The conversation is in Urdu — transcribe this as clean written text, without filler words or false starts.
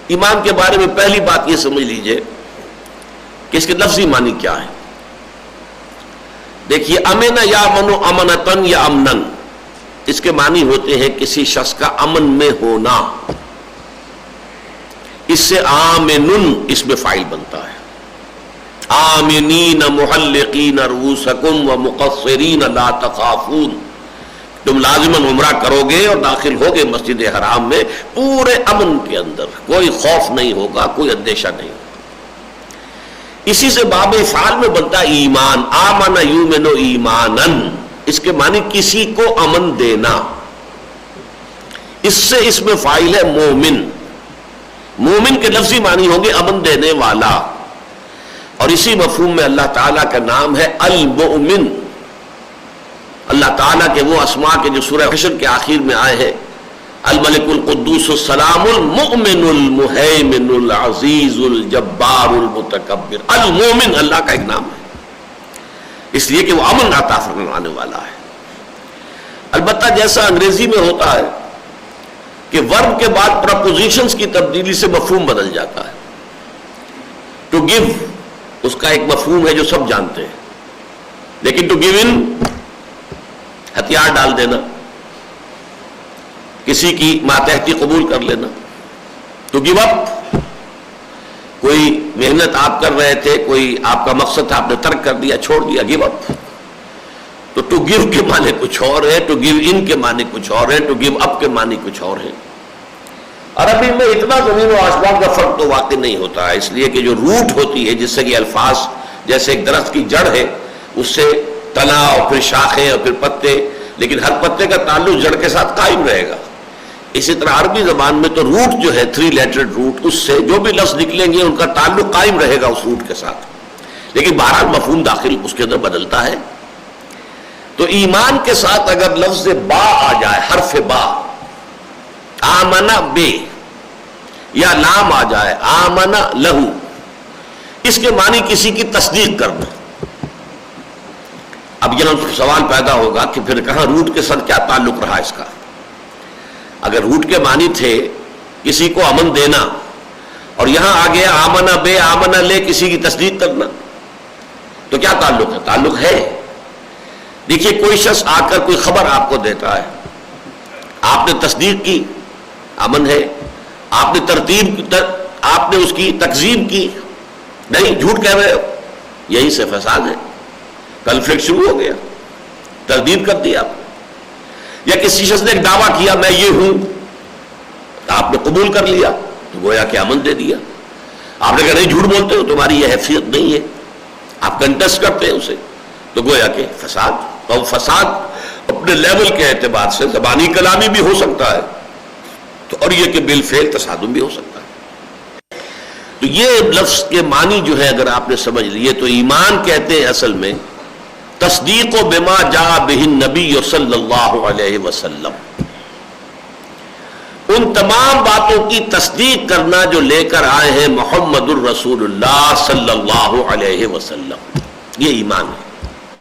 ایمان کے بارے میں پہلی بات یہ سمجھ لیجئے کہ اس کے لفظی معنی کیا ہے. دیکھیے امن یا منو امنتن یا امنن، اس کے معنی ہوتے ہیں کسی شخص کا امن میں ہونا. اس سے آمنن اس میں فاعل بنتا ہے. آمنین محلقین رؤوسکم ومقصرین لا تخافون، تم لازماً عمرہ کرو گے اور داخل ہوگے مسجد حرام میں پورے امن کے اندر، کوئی خوف نہیں ہوگا، کوئی اندیشہ نہیں ہوگا. اسی سے باب افعال میں بنتا ہے ایمان. آمن یؤمن ایمانن، اس کے معنی کسی کو امن دینا. اس سے اس میں فاعل ہے مومن. مومن کے لفظی معنی ہوں گے امن دینے والا. اور اسی مفہوم میں اللہ تعالیٰ کا نام ہے المؤمن. اللہ تعالیٰ کے وہ اسماء کے جو سورہ حشر کے آخر میں آئے ہیں، الملک القدوس السلام المؤمن المہیمن العزیز الجبار المتکبر. المؤمن اللہ کا ایک نام ہے، اس لیے کہ وہ امن عطا فرمانے والا ہے. البتہ جیسا انگریزی میں ہوتا ہے کہ ورب کے بعد پرپوزیشنز کی تبدیلی سے مفہوم بدل جاتا ہے. ٹو گیو اس کا ایک مفہوم ہے جو سب جانتے ہیں، لیکن ٹو گیو ان ہتھیار ڈال دینا، کسی کی ماتحتی قبول کر لینا. ٹو گیو اپ، کوئی محنت آپ کر رہے تھے، کوئی آپ کا مقصد تھا، آپ نے ترک کر دیا، چھوڑ دیا، گیو اپ. تو ٹو گیو کے معنی کچھ اور ہے، ٹو گیو ان کے معنی کچھ اور ہے، ٹو گیو اپ کے معنی کچھ اور ہے. عربی میں اتنا زمین و آسمان کا فرق تو واقع نہیں ہوتا ہے، اس لیے کہ جو روٹ ہوتی ہے جس سے کہ الفاظ، جیسے ایک درخت کی جڑ ہے، اس سے تنا اور پھر شاخیں اور پھر پتے، لیکن ہر پتے کا تعلق جڑ کے ساتھ قائم رہے گا. اسی طرح عربی زبان میں تو روٹ جو ہے 3 لیٹرڈ روٹ، اس سے جو بھی لفظ نکلیں گے ان کا تعلق قائم رہے گا اس روٹ کے ساتھ، لیکن بہرحال مفہوم داخل اس کے اندر بدلتا ہے. تو ایمان کے ساتھ اگر لفظ با آ جائے، حرف با، آمنا بے، یا لام آ جائے آمنا لہو، اس کے معنی کسی کی تصدیق کرنا. اب یہ سوال پیدا ہوگا کہ پھر کہاں روٹ کے ساتھ کیا تعلق رہا اس کا؟ اگر روٹ کے معنی تھے کسی کو امن دینا، اور یہاں آ گیا آمنا بے آمنا لے، کسی کی تصدیق کرنا، تو کیا تعلق ہے؟ تعلق ہے. دیکھیے کوئی شخص آ کر کوئی خبر آپ کو دیتا ہے، آپ نے تصدیق کی، امن ہے. آپ نے آپ نے اس کی تکذیب کی، نہیں جھوٹ کہہ رہے ہو، یہی سے فساد ہے. کنفلکٹ شروع ہو گیا، تردید کر دی آپ. یا کسی شخص نے ایک دعویٰ کیا میں یہ ہوں، آپ نے قبول کر لیا، تو گویا کہ امن دے دیا. آپ نے کہا نہیں جھوٹ بولتے ہو، تمہاری یہ حیثیت نہیں ہے، آپ کنٹیسٹ کرتے ہیں اسے، تو گویا کہ فساد. اور فساد اپنے لیول کے اعتبار سے زبانی کلامی بھی ہو سکتا ہے، تو اور یہ کہ بالفعل تصادم بھی ہو سکتا ہے. تو یہ لفظ کے معنی جو ہے اگر آپ نے سمجھ لیے تو ایمان کہتے ہیں اصل میں تصدیق بما جاء بہ النبی صلی اللہ علیہ وسلم، ان تمام باتوں کی تصدیق کرنا جو لے کر آئے ہیں محمد الرسول اللہ صلی اللہ علیہ وسلم. یہ ایمان ہے.